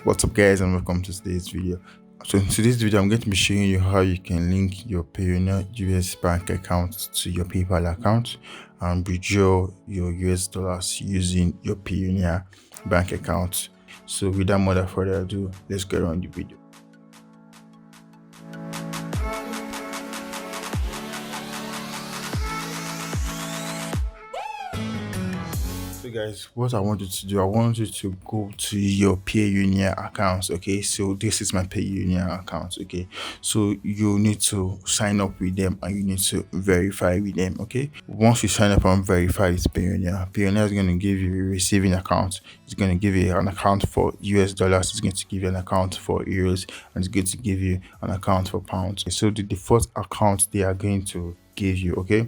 What's up guys, and welcome to today's video. So in today's video I'm going to be showing you how you can link your Payoneer US bank account to your PayPal account and withdraw your US dollars using your Payoneer bank account. So without further ado, let's get on the video. So guys, what I want you to do, I want you to go to your Payoneer accounts. Okay, so this is my Payoneer account. Okay, so you need to sign up with them and you need to verify with them. Okay, once you sign up and verify with Payoneer is going to give you a receiving account. It's going to give you an account for US dollars. It's going to give you an account for euros, and it's going to give you an account for pounds. So the default account they are going to give you, okay,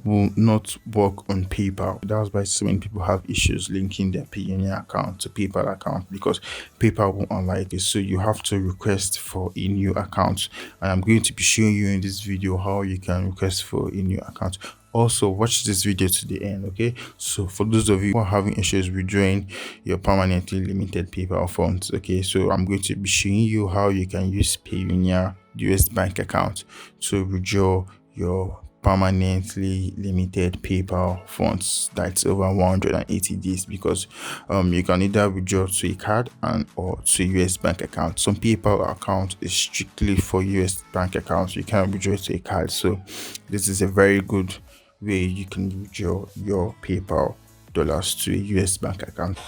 will not work on PayPal. That's why so many people have issues linking their Payoneer account to PayPal account, because PayPal won't allow it. So you have to request for a new account, and I'm going to be showing you in this video how you can request for a new account. Also, watch this video to the end, okay? So for those of you who are having issues withdrawing your permanently limited PayPal funds, okay, so I'm going to be showing you how you can use Payoneer US bank account to withdraw your permanently limited PayPal funds that's over 180 days, because you can either withdraw to a card and or to a US bank account. Some PayPal account is strictly for US bank accounts. You can't withdraw to a card, so this is a very good way you can withdraw your PayPal dollars to a US bank account.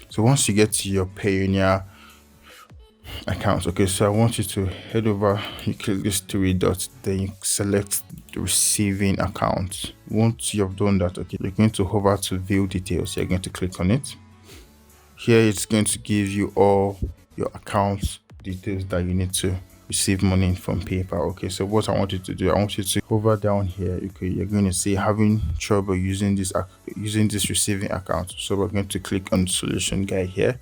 So once you get to your Payoneer account, okay, so I want you to head over, you click these three dots, then you select the receiving account. Once you have done that, okay, you're going to hover to view details. You're going to click on it. Here it's going to give you all your account details that you need to receive money from PayPal. Okay, so what I want you to do, I want you to hover down here. Okay, you're going to see having trouble using this receiving account. So we're going to click on solution guide here.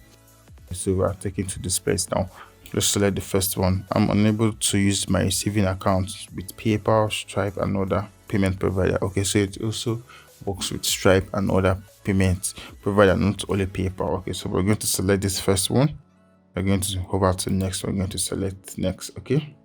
So we are taken to this place now. Let's select the first one. I'm unable to use my receiving account with PayPal, Stripe, and other payment provider. Okay, so it also works with Stripe and other payment provider, not only PayPal. Okay, so we're going to select this first one. We're going to hover to next. We're going to select next. Okay,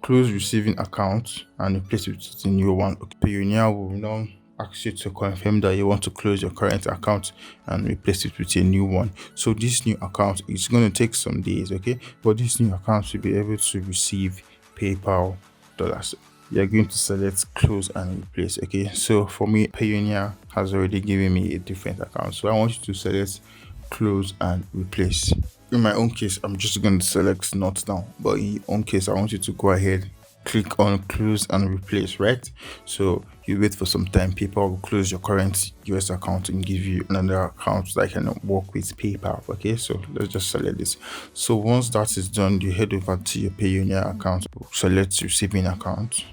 close receiving account and replace it with a new one. Okay, Payoneer will now ask you to confirm that you want to close your current account and replace it with a new one. So this new account is going to take some days, okay, but this new account will be able to receive PayPal dollars. You're going to select close and replace. Okay, so for me, Payoneer has already given me a different account, so I want you to select close and replace. In my own case, I'm just going to select not now, but in your own case, I want you to go ahead, click on close and replace, right? So you wait for some time. PayPal will close your current US account and give you another account that can work with PayPal. Okay, so let's just select this. So once that is done, you head over to your Payoneer account, select receiving account.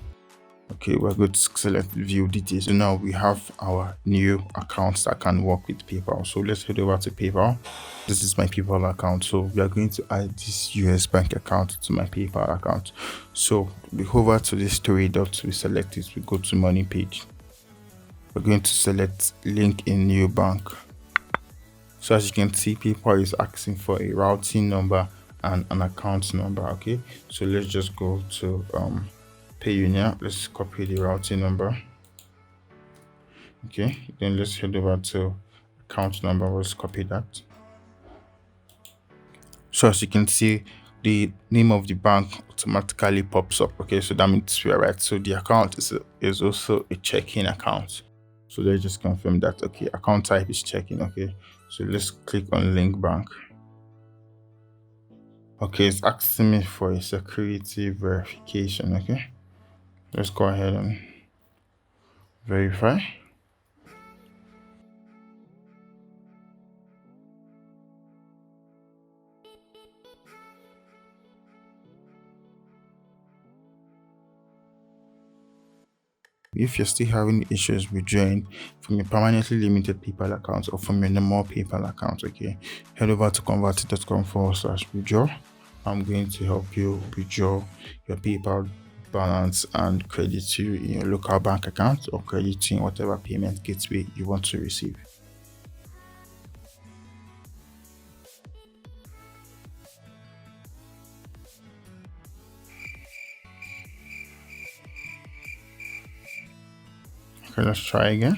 Okay, we're going to select view details. So now we have our new accounts that can work with PayPal. So let's head over to PayPal. This is my PayPal account. So we are going to add this US bank account to my PayPal account. So we hover to this three dots, we select it, we go to money page. We're going to select link in new bank. So as you can see, PayPal is asking for a routing number and an account number. Okay, so let's just go to Payoneer. Let's copy the routing number. Okay, then let's head over to account number. Let's copy that. So as you can see, the name of the bank automatically pops up. Okay, so that means we are right. So the account is also a checking account. So let's just confirm that. Okay, account type is checking. Okay, so let's click on link bank. Okay, it's asking me for a security verification. Okay, let's go ahead and verify. If you're still having issues withdrawing from your permanently limited PayPal account or from your normal PayPal account, okay, head over to konvati.com/withdraw. I'm going to help you withdraw your PayPal balance and credit you in your local bank account or credit you in whatever payment gateway you want to receive. Okay, let's try again.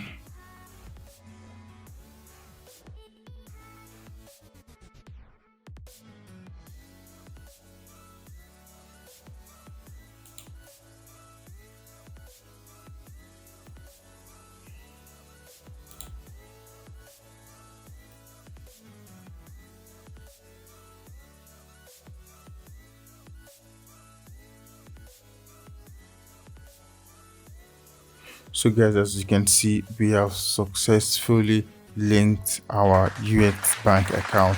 So guys, as you can see, we have successfully linked our US bank account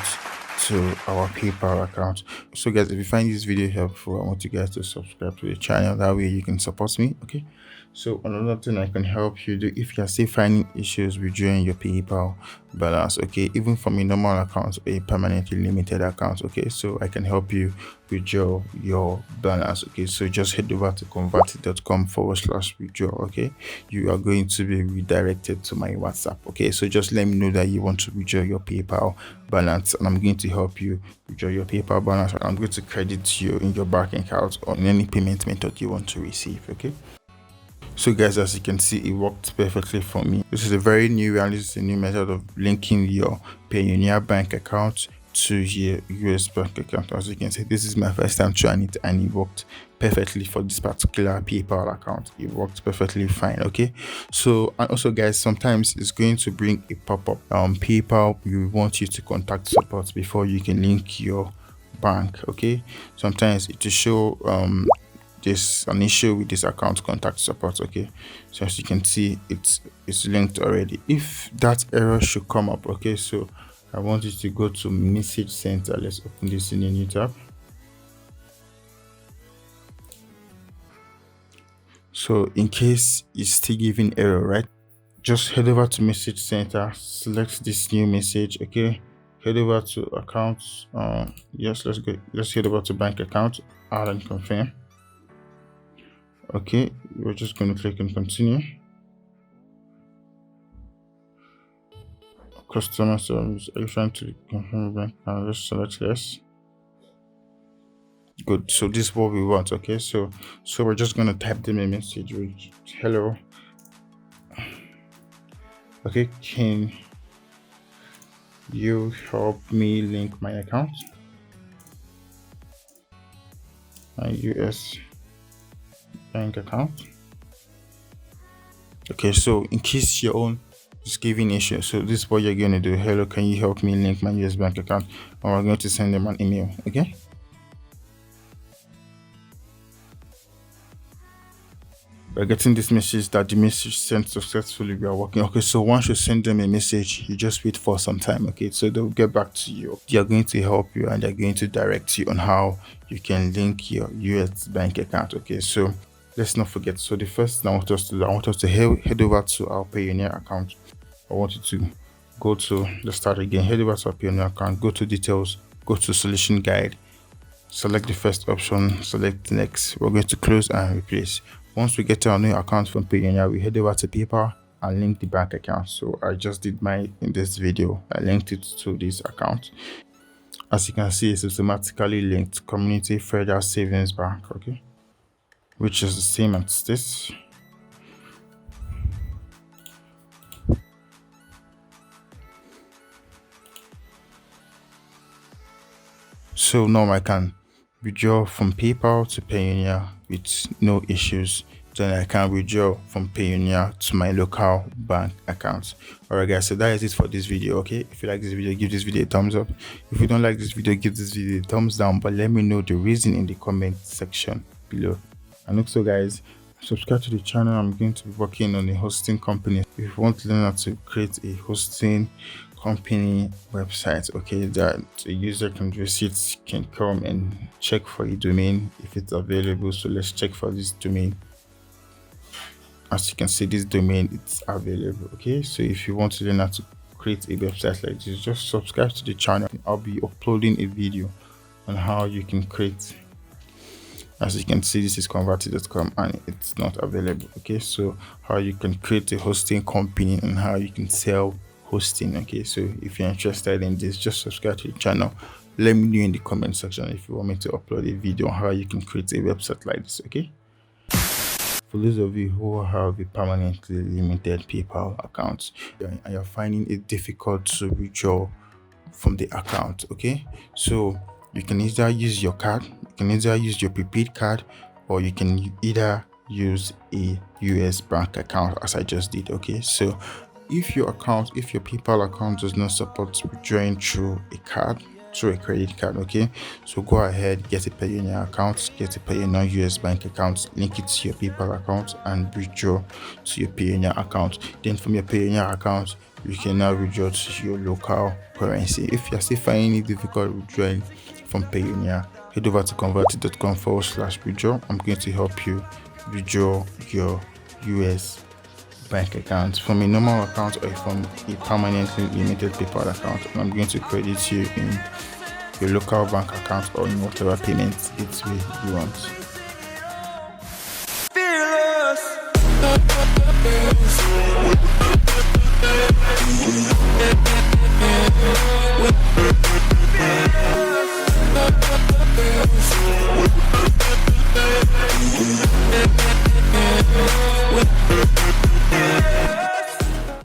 to our PayPal account. So guys, if you find this video helpful, I want you guys to subscribe to the channel. That way you can support me. Okay. So another thing I can help you do, if you're still finding issues withdrawing your PayPal balance, okay, even from a normal account or a permanently limited account, okay, so I can help you withdraw your balance. Okay, so just head over to konvati.com/withdraw. Okay, you are going to be redirected to my WhatsApp. Okay, so just let me know that you want to withdraw your PayPal balance, and I'm going to help you withdraw your PayPal balance, and I'm going to credit you in your bank account or in any payment method you want to receive. Okay. So guys, as you can see, it worked perfectly for me. This is a very new and this is a new method of linking your Payoneer bank account to your US bank account. As you can see, this is my first time trying it and it worked perfectly for this particular PayPal account. It worked perfectly fine. Okay, so and also guys, sometimes it's going to bring a pop-up. PayPal will want you to contact support before you can link your bank. Okay, sometimes it will show there's an issue with this account, contact support. Okay, so as you can see, it's linked already. If that error should come up, okay, so I want you to go to message center. Let's open this in a new tab. So in case it's still giving error, right, just head over to message center, select this new message. Okay, head over to accounts. Yes, let's head over to bank account, add and confirm. Okay, we're just going to click on continue. Customer service, are you trying to confirm bank account? Let's select yes. Good, so this is what we want. Okay, so we're just going to type them a message with hello. Okay, can you help me link my account, my US bank account? Okay, so in case your own is giving issue, so this is what you're going to do. Hello, can you help me link my US bank account? And we're going to send them an email. Okay, we're getting this message that the message sent successfully, we are working. Okay, so once you send them a message, you just wait for some time. Okay, so they'll get back to you. They are going to help you and they're going to direct you on how you can link your US bank account. Okay, so let's not forget. So the first thing I want us to do, I want us to head over to our Payoneer account. I want you to go to, let's start again, head over to our Payoneer account, go to details, go to solution guide, select the first option, select next. We're going to close and replace. Once we get to our new account from Payoneer, we head over to PayPal and link the bank account. So I just did mine in this video. I linked it to this account. As you can see, it's automatically linked Community Federal Savings Bank, okay, which is the same as this. So now I can withdraw from PayPal to Payoneer with no issues. Then I can withdraw from Payoneer to my local bank account. Alright guys, so that is it for this video. Okay, if you like this video, give this video a thumbs up. If you don't like this video, give this video a thumbs down, but let me know the reason in the comment section below. And also guys, subscribe to the channel. I'm going to be working on a hosting company. If you want to learn how to create a hosting company website, okay, that a user can visit, can come and check for a domain if it's available. So let's check for this domain. As you can see, this domain, it's available. Okay, so if you want to learn how to create a website like this, just subscribe to the channel. I'll be uploading a video on how you can create. As you can see, this is konvati.com and it's not available. Okay, so how you can create a hosting company and how you can sell hosting. Okay, so if you're interested in this, just subscribe to the channel. Let me know in the comment section if you want me to upload a video on how you can create a website like this. Okay. For those of you who have a permanently limited PayPal account and you're finding it difficult to withdraw from the account, okay, so you can either use your card, you can either use your prepaid card, or you can either use a US bank account as I just did. Okay, so if your PayPal account does not support withdrawing through a card, through a credit card, okay, so go ahead, get a Payoneer account, get a Payoneer US bank account, link it to your PayPal account and withdraw to your Payoneer account. Then from your Payoneer account, you can now withdraw to your local currency. If you're still finding it difficult withdrawing from Payoneer, head over to konvati.com/withdraw. I'm going to help you withdraw your US bank account from a normal account or from a permanently limited PayPal account, and I'm going to credit you in your local bank account or in whatever payment gateway you want.